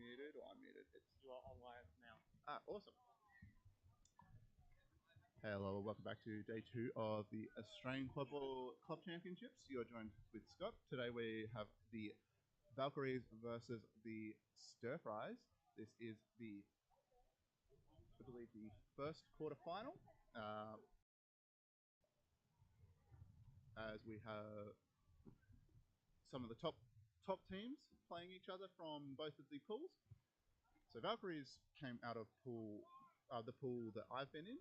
muted or unmuted? You are online now. Awesome. Hello, welcome back to day 2 of the Australian Quadball Club Championships. You're joined with Scott. Today we have the Valkyries versus the Stir Fries. This is I believe, the first quarterfinal. As we have some of the top teams playing each other from both of the pools. So Valkyries came out of the pool that I've been in.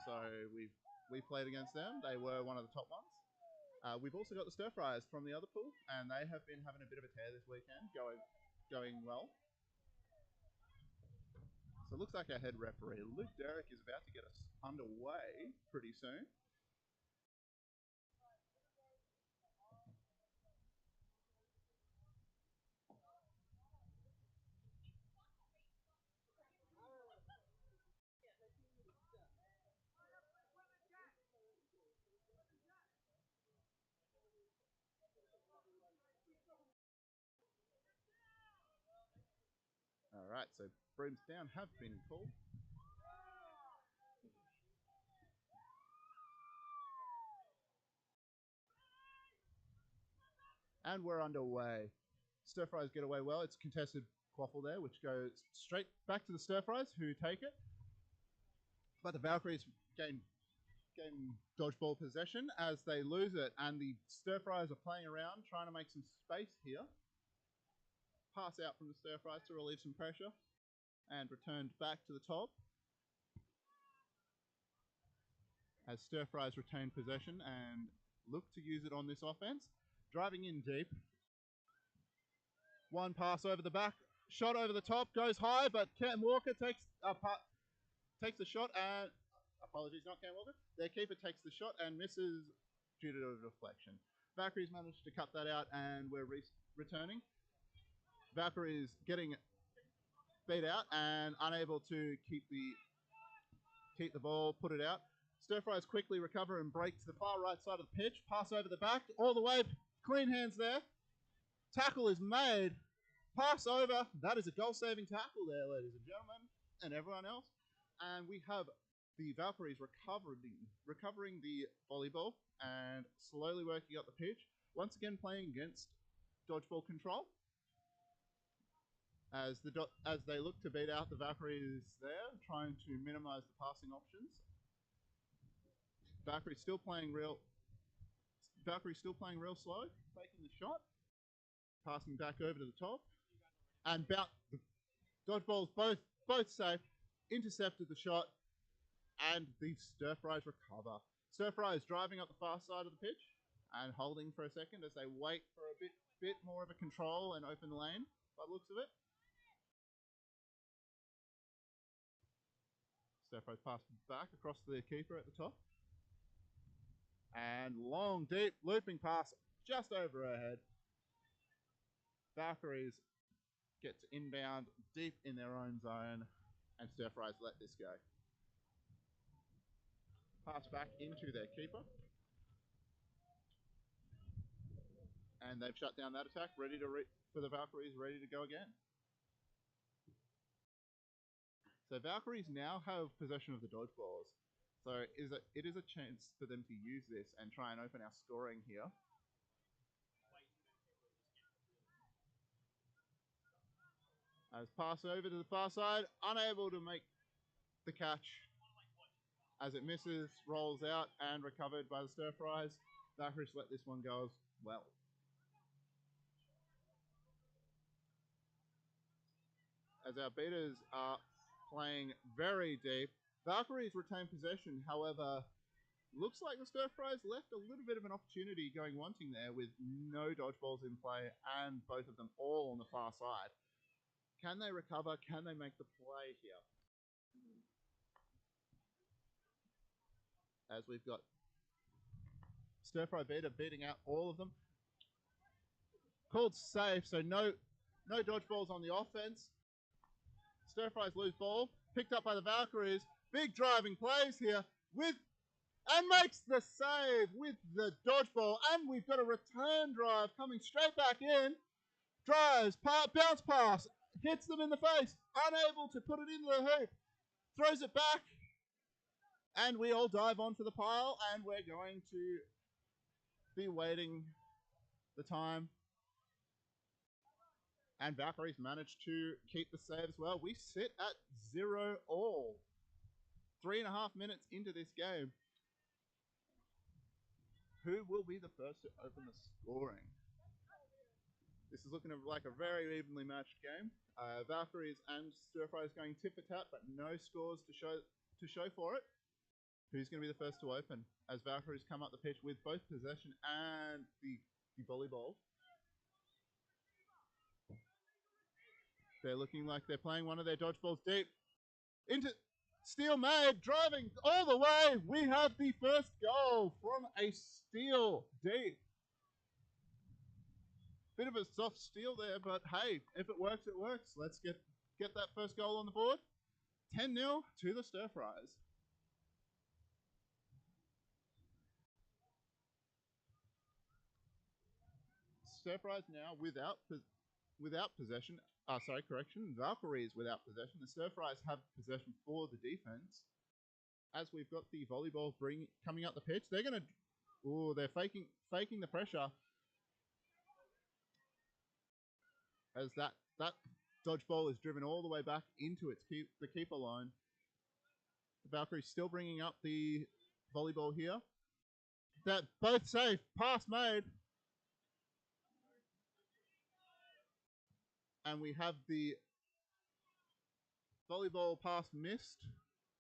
So we played against them. They were one of the top ones. We've also got the Stir Fries from the other pool, and they have been having a bit of a tear this weekend, going well. So it looks like our head referee, Luke Derrick, is about to get us underway pretty soon. All right, so brooms down have been called. And we're underway. Stir Fries get away well. It's a contested quaffle there, which goes straight back to the Stir Fries, who take it. But the Valkyries gain dodgeball possession as they lose it, and the Stir Fries are playing around, trying to make some space here. Pass out from the Stir Fries to relieve some pressure, and returned back to the top. As Stir Fries retain possession and look to use it on this offense. Driving in deep. One pass over the back, shot over the top, goes high, but Cam Walker takes the shot and... Apologies, not Cam Walker. Their keeper takes the shot and misses due to a deflection. Valkyries managed to cut that out, and we're returning. Valkyries getting beat out and unable to keep the ball, put it out. Stir Fries quickly recover and break to the far right side of the pitch. Pass over the back, all the way. Clean hands there. Tackle is made. Pass over. That is a goal-saving tackle there, ladies and gentlemen, and everyone else. And we have the Valkyries recovering the volleyball and slowly working up the pitch. Once again playing against dodgeball control. As they look to beat out the Valkyries there, trying to minimize the passing options. Valkyries still playing real slow, taking the shot, passing back over to the top, and the dodgeballs both safe, intercepted the shot, and the Stir Fries recover. Stir Fries driving up the far side of the pitch and holding for a second as they wait for a bit more of a control and open lane by the looks of it. Stir Fries pass back across to the keeper at the top. And long, deep, looping pass just over her head. Valkyries get to inbound deep in their own zone, and Stir Fries let this go. Pass back into their keeper. And they've shut down that attack, ready for the Valkyries, ready to go again. So Valkyries now have possession of the dodgeballs. So it is a chance for them to use this and try and open our scoring here. As pass over to the far side, unable to make the catch. As it misses, rolls out and recovered by the Stir Fries. Valkyries let this one go as well. As our beaters are playing very deep, Valkyries retain possession. However, looks like the Stir Fries left a little bit of an opportunity going wanting there with no dodgeballs in play and both of them all on the far side. Can they recover? Can they make the play here? As we've got Stir Fry beater beating out all of them. Called safe, so no dodgeballs on the offense. Stir Fries lose ball. Picked up by the Valkyries. Big driving plays here and makes the save with the dodgeball. And we've got a return drive coming straight back in. Drives, bounce pass hits them in the face, unable to put it into the hoop, throws it back, and we all dive onto the pile, and we're going to be waiting the time. And Valkyries managed to keep the save as well. We sit at 0-all. 3.5 minutes into this game. Who will be the first to open the scoring? This is looking like a very evenly matched game. Valkyries and Stir Fries going tit for tat, but no scores to show for it. Who's going to be the first to open as Valkyries come up the pitch with both possession and the volleyball? They're looking like they're playing one of their dodgeballs deep. Into steal made, driving all the way. We have the first goal from a steal deep. Bit of a soft steal there, but hey, if it works, it works. Let's get that first goal on the board. 10-0 to the Stir Fries. Stir Fries now without possession. Valkyries without possession. The Stir Fries have possession for the defense. As we've got the volleyball coming up the pitch, they're gonna. Oh, they're faking the pressure. As that dodgeball is driven all the way back into the keeper line. The Valkyries still bringing up the volleyball here. That both safe. Pass made. And we have the volleyball pass missed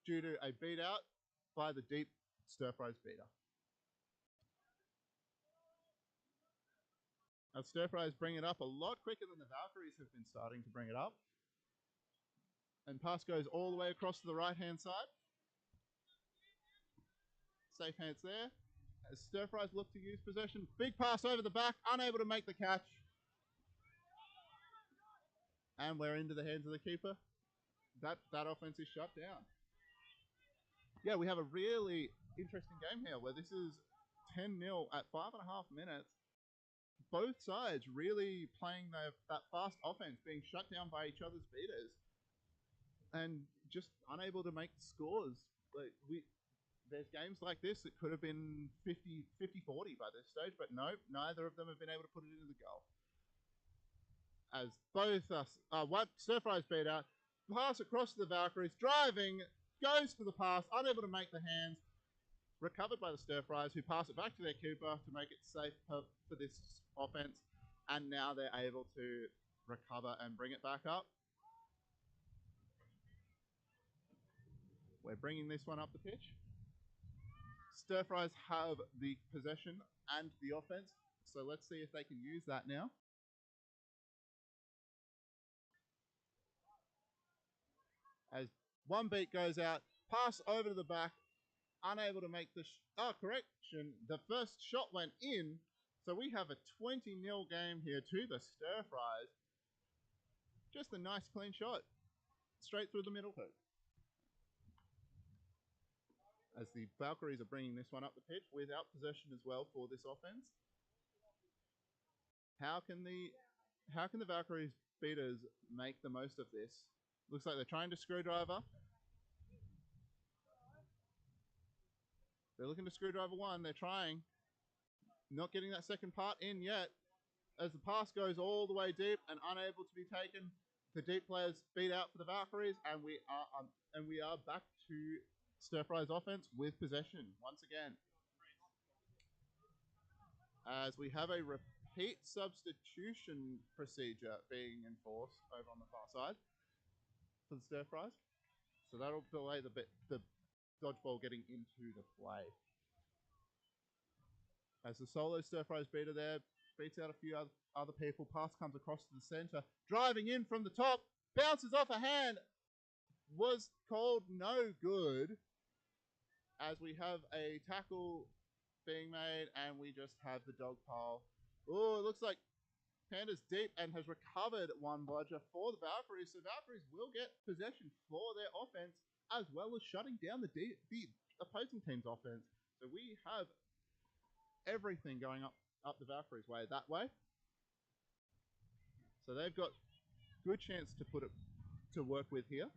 due to a beat out by the deep Stir Fries beater. Now Stir Fries bring it up a lot quicker than the Valkyries have been starting to bring it up. And pass goes all the way across to the right-hand side. Safe hands there. As Stir Fries look to use possession. Big pass over the back, unable to make the catch. And we're into the hands of the keeper. That offense is shut down. Yeah, we have a really interesting game here where this is 10-0 at 5.5 minutes. Both sides really playing that fast offense, being shut down by each other's beaters. And just unable to make scores. There's games like this that could have been 50-40 by this stage, but no, neither of them have been able to put it into the goal. As both Stir Fries beat out, pass across to the Valkyries, driving, goes for the pass, unable to make the hands, recovered by the Stir Fries, who pass it back to their keeper to make it safe for this offense, and now they're able to recover and bring it back up. We're bringing this one up the pitch. Stir Fries have the possession and the offense, so let's see if they can use that now. As one beat goes out, pass over to the back, unable to make the correction. The first shot went in, so we have a 20-0 game here to the Stir Fries. Just a nice clean shot, straight through the middle hoop. As the Valkyries are bringing this one up the pitch without possession as well for this offense. How can the Valkyries beaters make the most of this? Looks like they're trying to screwdriver. They're looking to screwdriver one. They're trying. Not getting that second part in yet. As the pass goes all the way deep and unable to be taken, the deep players beat out for the Valkyries, and we are back to Stir Fries offense with possession once again. As we have a repeat substitution procedure being enforced over on the far side for the Stir Fries. So that'll delay the dodgeball getting into the play. As the solo Stir Fries beater there beats out a few other people, pass comes across to the center, driving in from the top, bounces off a hand, was called no good. As we have a tackle being made, and we just have the dog pile. Oh, it looks like Panda's deep and has recovered one bludger for the Valkyries. So Valkyries will get possession for their offense, as well as shutting down the opposing team's offense. So we have everything going up the Valkyries' way that way. So they've got Good chance to put it to work with here.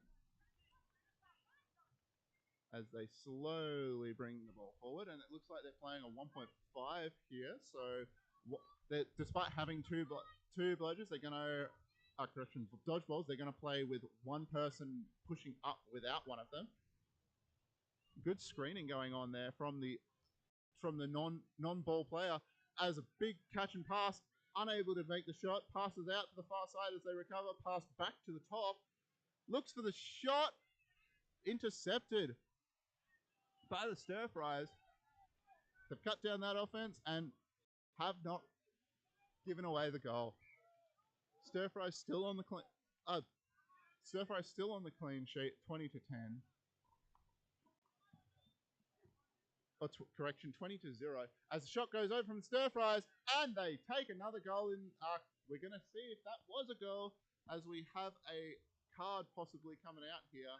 As they slowly bring the ball forward, and it looks like they're playing a 1.5 here. So, despite having two bludgers, they're gonna dodgeballs. They're gonna play with one person pushing up without one of them. Good screening going on there from the non-ball player as a big catch and pass, unable to make the shot, passes out to the far side as they recover, pass back to the top, looks for the shot, intercepted by the Stir Fries. They've cut down that offense and have not given away the goal. Stir Fries still on the clean sheet, 20 to 10. Correction, 20 to 0. As the shot goes over from the Stir Fries, and they take another goal in. We're going to see if that was a goal, as we have a card possibly coming out here.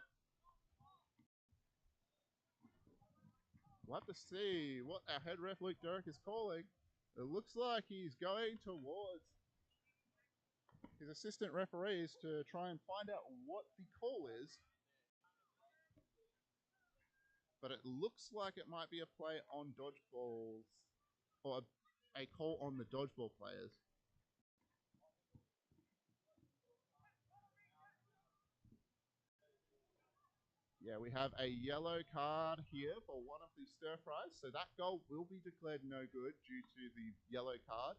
We'll have to see what our head ref, Luke Derrick, is calling. It looks like he's going towards his assistant referees to try and find out what the call is. But it looks like it might be a play on dodgeballs, or a call on the dodgeball players. Yeah, we have a yellow card here for one of the Stir Fries, so that goal will be declared no good due to the yellow card.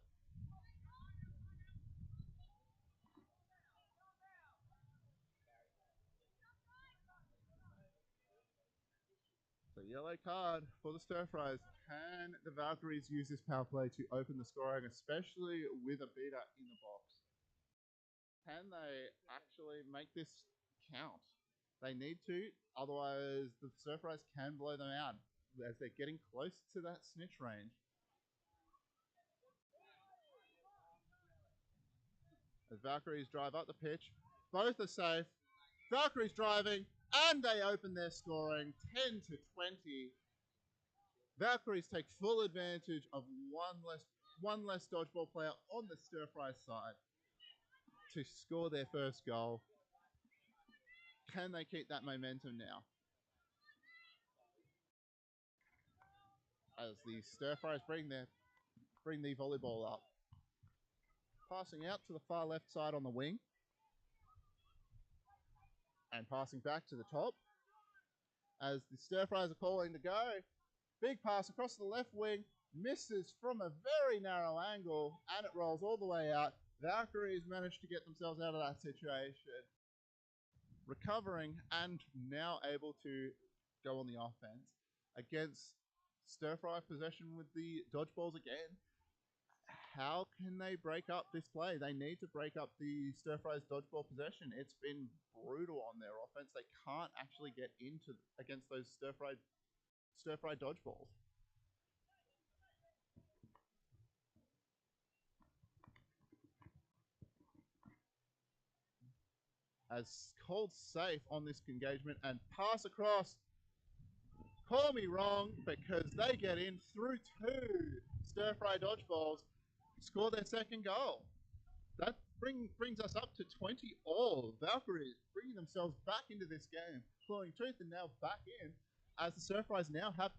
So yellow card for the Stir Fries. Can the Valkyries use this power play to open the scoring, especially with a beater in the box? Can they actually make this count? They need to, otherwise the Stir Fries can blow them out as they're getting close to that snitch range. As Valkyries drive up the pitch, both are safe. Valkyries driving, and they open their scoring, 10 to 20. Valkyries take full advantage of one less dodgeball player on the Stir Fry side to score their first goal. Can they keep that momentum now? As the Stir Fries bring the volleyball up. Passing out to the far left side on the wing. And passing back to the top. As the Stir Fries are calling to go. Big pass across the left wing. Misses from a very narrow angle. And it rolls all the way out. Valkyries managed to get themselves out of that situation. Recovering and now able to go on the offense against Stir Fry possession with the dodgeballs again. How can they break up this play? They need to break up the Stir Fry's dodgeball possession. It's been brutal on their offense. They can't actually get into against those Stir Fry dodgeballs. As called safe on this engagement and pass across. Call me wrong, because they get in through two Stir Fry dodgeballs, score their second goal. That brings us up to 20 all. Valkyries bringing themselves back into this game, clawing tooth and now back in, as the Stir Fries now have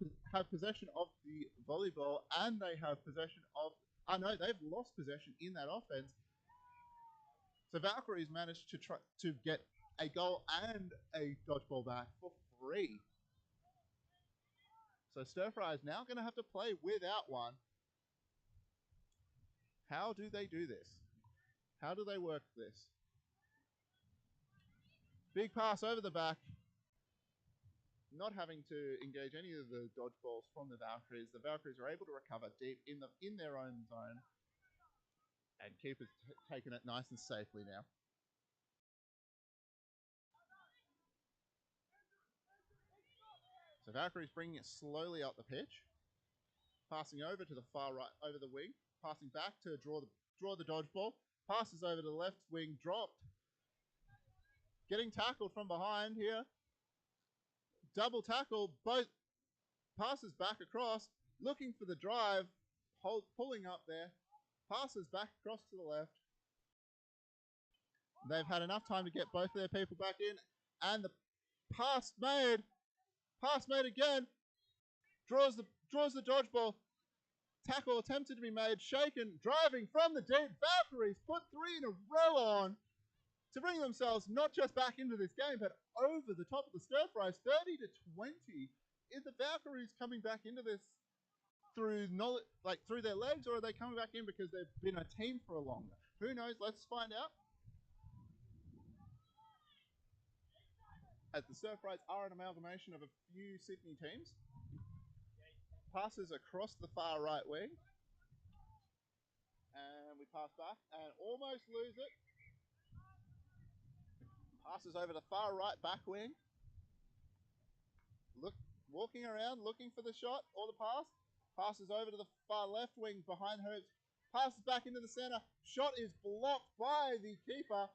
possession of the volleyball, and they have possession of. Oh no, they've lost possession in that offense. So Valkyries managed to try to get a goal and a dodgeball back for free. So Stir Fry is now going to have to play without one. How do they do this? How do they work this? Big pass over the back. Not having to engage any of the dodgeballs from the Valkyries. The Valkyries are able to recover deep in their own zone. And keepers taking it nice and safely now. So Valkyries bringing it slowly up the pitch. Passing over to the far right, over the wing. Passing back to draw the dodgeball. Passes over to the left wing, dropped. Getting tackled from behind here. Double tackle, both passes back across. Looking for the drive. Pulling up there. Passes back across to the left. They've had enough time to get both of their people back in, and the pass made again, draws the dodgeball. Tackle attempted to be made, shaken, driving from the deep. Valkyries put 3 in a row on to bring themselves not just back into this game, but over the top of the stir fries. 30-20. Is the Valkyries coming back into this through knowledge, like through their legs, or are they coming back in because they've been a team for a longer? Who knows? Let's find out. As the stir fries are an amalgamation of a few Sydney teams. Passes across the far right wing. And we pass back and almost lose it. Passes over the far right back wing. Walking around, looking for the shot or the pass. Passes over to the far left wing behind her. Passes back into the center. Shot is blocked by the keeper.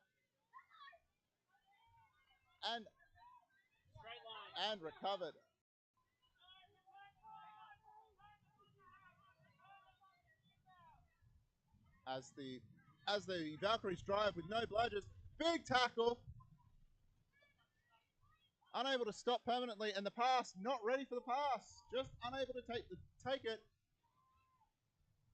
And recovered. As the Valkyries drive with no bludgers. Big tackle. Unable to stop permanently, and the pass not ready for the pass. Just unable to take it.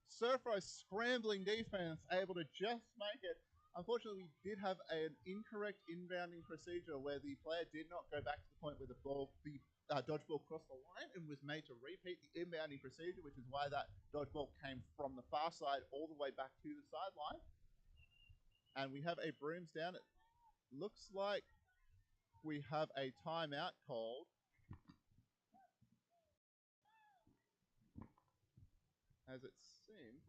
Surfro's scrambling defense able to just make it. Unfortunately, we did have an incorrect inbounding procedure where the player did not go back to the point where the dodgeball crossed the line and was made to repeat the inbounding procedure, which is why that dodgeball came from the far side all the way back to the sideline. And we have a brooms down. It looks like we have a timeout called. As it seems.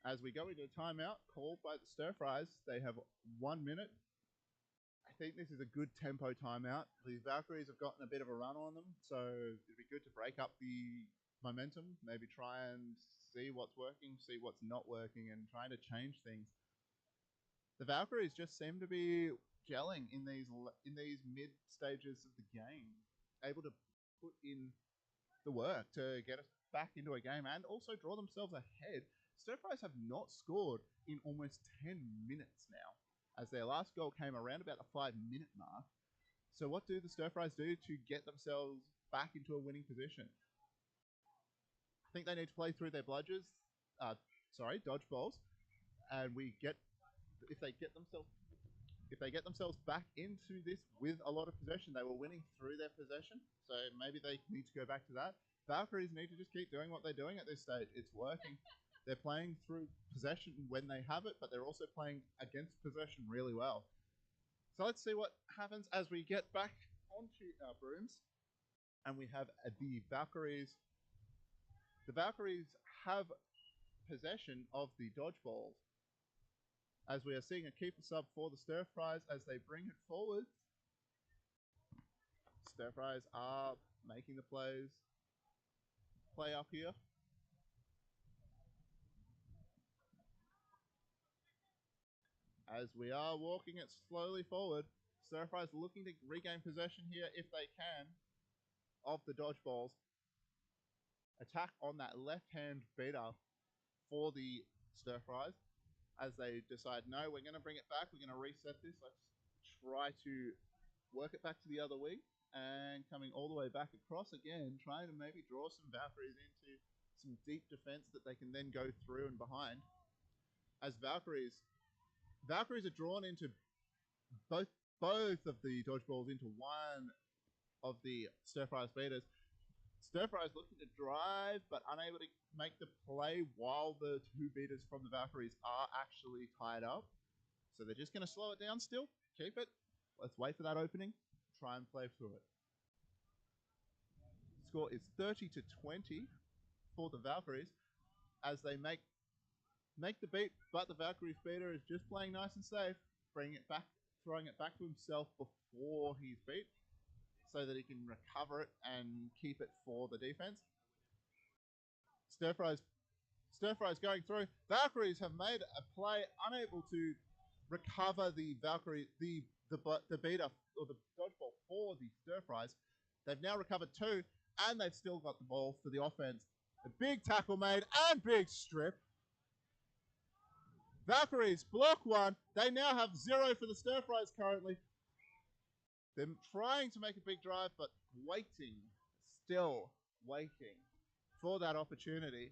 As we go into a timeout called by the Stir Fries, they have 1 minute. I think this is a good tempo timeout. The Valkyries have gotten a bit of a run on them, so it'd be good to break up the momentum, maybe try and see what's working, see what's not working, and trying to change things. The Valkyries just seem to be gelling in these mid stages of the game, able to put in the work to get us back into a game and also draw themselves ahead. Stir Fries have not scored in almost 10 minutes now, as their last goal came around about the 5-minute mark. So what do the Stir Fries do to get themselves back into a winning position? I think they need to play through their dodgeballs, and if they get themselves back into this with a lot of possession, they were winning through their possession, so maybe they need to go back to that. Valkyries need to just keep doing what they're doing at this stage. It's working. They're playing through possession when they have it, but they're also playing against possession really well. So let's see what happens as we get back onto our brooms. And we have the Valkyries. The Valkyries have possession of the dodgeballs. As we are seeing a keeper sub for the Stir Fries as they bring it forward. Stir Fries are making the play up here. As we are walking it slowly forward, Stir Fries looking to regain possession here if they can of the dodgeballs. Attack on that left-hand beater for the Stir Fries as they decide, no, we're going to bring it back. We're going to reset this. Let's try to work it back to the other wing and coming all the way back across again, trying to maybe draw some Valkyries into some deep defense that they can then go through and behind. As Valkyries are drawn into both of the dodgeballs into one of the Stir Fries beaters. Stir Fries looking to drive, but unable to make the play while the two beaters from the Valkyries are actually tied up. So they're just going to slow it down still, keep it. Let's wait for that opening, try and play through it. Score is 30-20 for the Valkyries as they make the beat, but the Valkyries beater is just playing nice and safe, throwing it back to himself before he's beat, so that he can recover it and keep it for the defense. Stir Fries going through. Valkyries have made a play, unable to recover the Valkyrie, the beater or the dodgeball for the stir fries. They've now recovered 2, and they've still got the ball for the offense. A big tackle made and big strip. Valkyries block 1. They now have 0 for the stir fries currently. They're trying to make a big drive, but waiting, still waiting for that opportunity.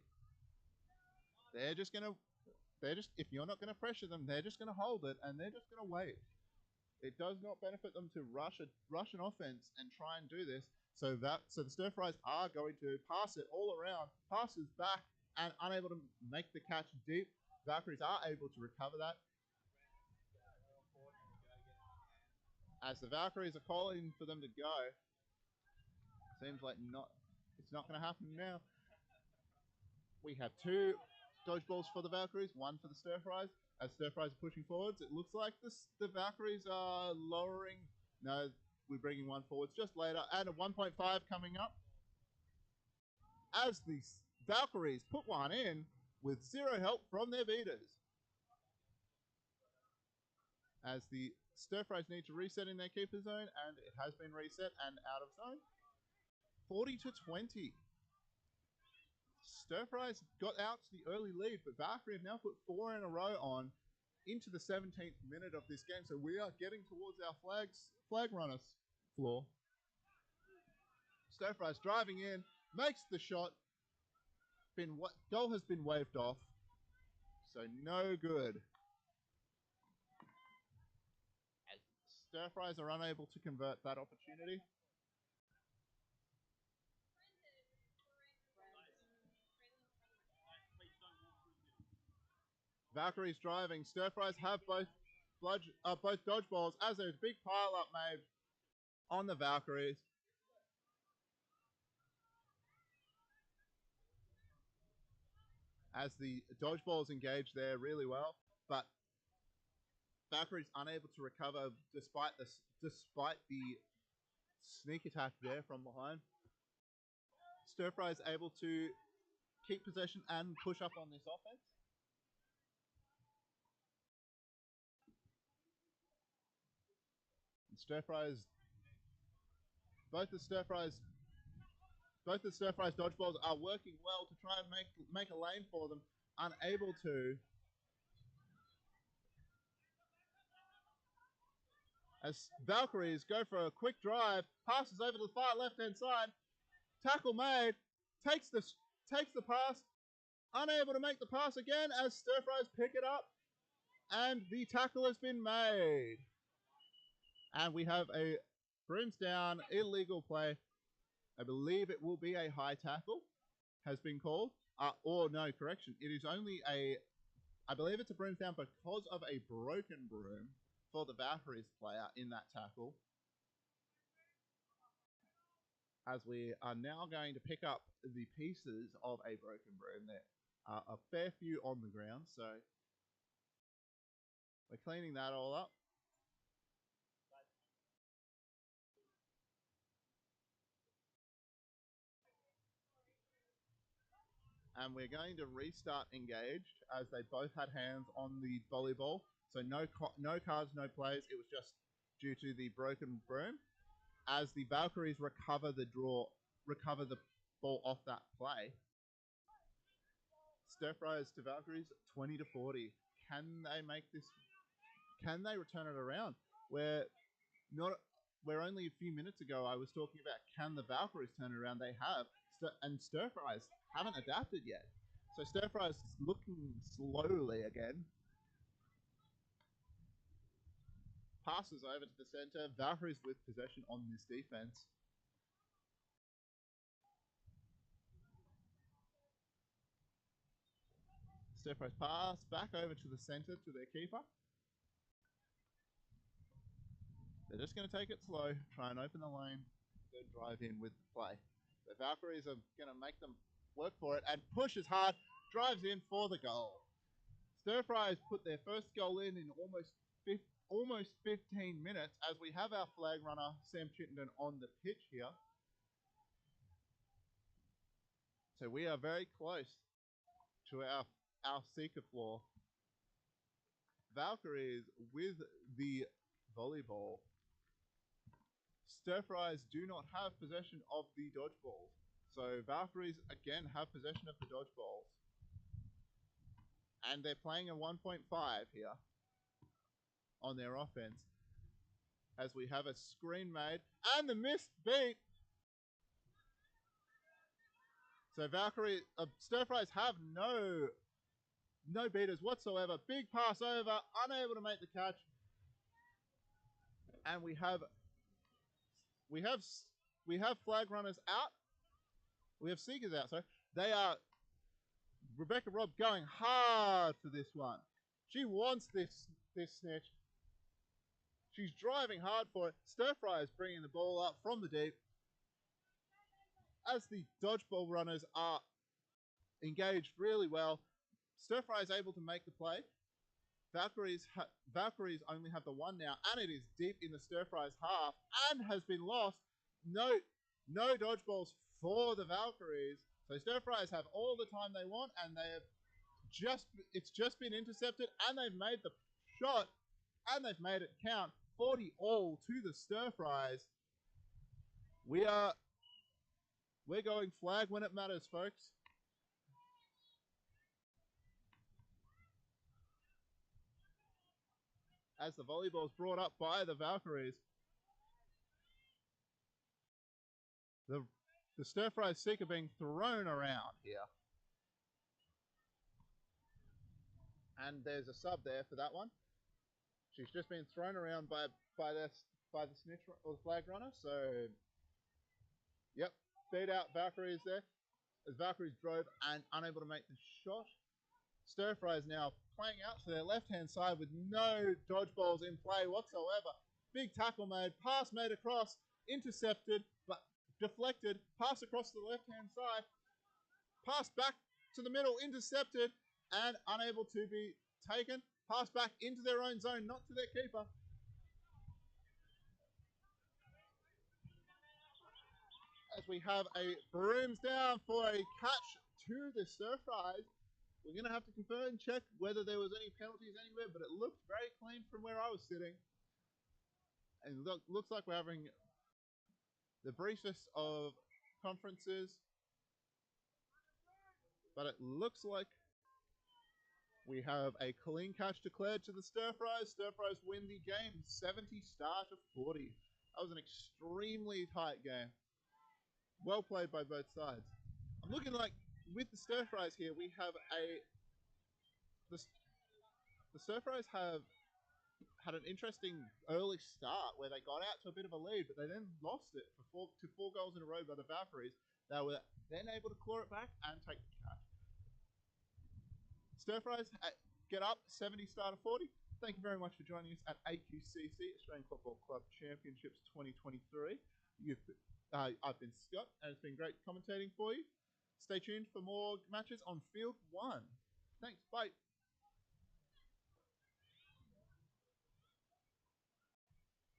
If you're not gonna pressure them, they're just gonna hold it and they're just gonna wait. It does not benefit them to rush an offense and try and do this. So the stir fries are going to pass it all around, passes back and unable to make the catch deep. Valkyries are able to recover that. As the Valkyries are calling for them to go. Seems like it's not going to happen now. We have 2 dodgeballs for the Valkyries, 1 for the stir fries. As stir fries are pushing forwards, it looks like the Valkyries are lowering. No, we're bringing 1 forwards just later. And a 1.5 coming up. As the Valkyries put 1 in with 0 help from their beaters. As the stir fries need to reset in their keeper zone, and it has been reset and out of zone. 40-20. Stir fries got out to the early lead, but Valkyrie have now put 4 in a row on into the 17th minute of this game. So we are getting towards our flag runner floor. Stir fries driving in, makes the shot. Goal has been waved off, so no good. As stir fries are unable to convert that opportunity. Valkyries driving. Stir fries have both dodgeballs as there's a big pile up made on the Valkyries. As the dodgeballs engage there really well, but Valkyries unable to recover despite the sneak attack there from behind. Stir fries able to keep possession and push up on this offense. Both the stir fries dodgeballs are working well to try and make a lane for them. Unable to. As Valkyries go for a quick drive, passes over to the far left-hand side. Tackle made, takes the pass, unable to make the pass again as stir fries pick it up, and the tackle has been made. And we have a brooms down, illegal play. I believe it will be a high tackle, has been called. Or no, correction. It is only I believe it's a brooms down because of a broken broom for the Valkyries player in that tackle. As we are now going to pick up the pieces of a broken broom. There are a fair few on the ground, so we're cleaning that all up. And we're going to restart engaged as they both had hands on the volleyball. So no cards, no plays. It was just due to the broken broom. As the Valkyries recover the ball off that play. Stir fries to Valkyries, 20-40. Can they make this? Can they return it around? Where only a few minutes ago I was talking about can the Valkyries turn it around? They have, and stir fries haven't adapted yet. So stir fries looking slowly again. Passes over to the center. Valkyries with possession on this defense. Stir fries pass back over to the center to their keeper. They're just going to take it slow, try and open the lane, then drive in with the play. The Valkyries are going to make them work for it and pushes hard, drives in for the goal. Stir fries put their first goal in almost 15 minutes as we have our flag runner, Sam Chittenden, on the pitch here. So we are very close to our seeker floor. Valkyries with the volleyball. Stir fries do not have possession of the dodgeballs. So Valkyries again have possession of the dodgeballs. And they're playing a 1.5 here on their offense. As we have a screen made and the missed beat. So Valkyrie, Stir Fries have no beaters whatsoever. Big pass over, unable to make the catch. And we have flag runners out. We have seekers out. Sorry, they are Rebecca Robb going hard for this one. She wants this snitch. She's driving hard for it. Stir Fry is bringing the ball up from the deep. As the dodgeball runners are engaged really well, Stir Fry is able to make the play. Valkyries only have the one now, and it is deep in the Stir Fry's half, and has been lost. No dodgeballs for the Valkyries. So Stir Fries have all the time they want, and it's just been intercepted, and they've made the shot, and they've made it count. 40 all to the Stir Fries. We're going flag when it matters, folks. As the volleyball is brought up by the Valkyries. The Stir Fries seek are being thrown around here. And there's a sub there for that one. She's just been thrown around by the snitch or the flag runner. So, yep, beat out Valkyries there. As Valkyries drove and unable to make the shot. Stir Fry is now playing out to their left-hand side with no dodgeballs in play whatsoever. Big tackle made, pass made across, intercepted, but deflected, pass across to the left-hand side, pass back to the middle, intercepted, and unable to be taken. Pass back into their own zone, not to their keeper. As we have a brooms down for a catch to the Stir Fries. We're going to have to confirm and check whether there was any penalties anywhere, but it looked very clean from where I was sitting. And looks like we're having the briefest of conferences. But it looks like we have a clean catch declared to the Stir Fries. Stir Fries win the game 70-40. That was an extremely tight game. Well played by both sides. I'm looking like with the Stir Fries here, we have the Stir Fries have had an interesting early start where they got out to a bit of a lead, but they then lost it for four goals in a row by the Valkyries. They were then able to claw it back and take the catch. Stir Fries get up 70-40. Thank you very much for joining us at AQCC, Australian Quadball Club Championships 2023. I've been Scott, and it's been great commentating for you. Stay tuned for more matches on Field 1. Thanks, bye.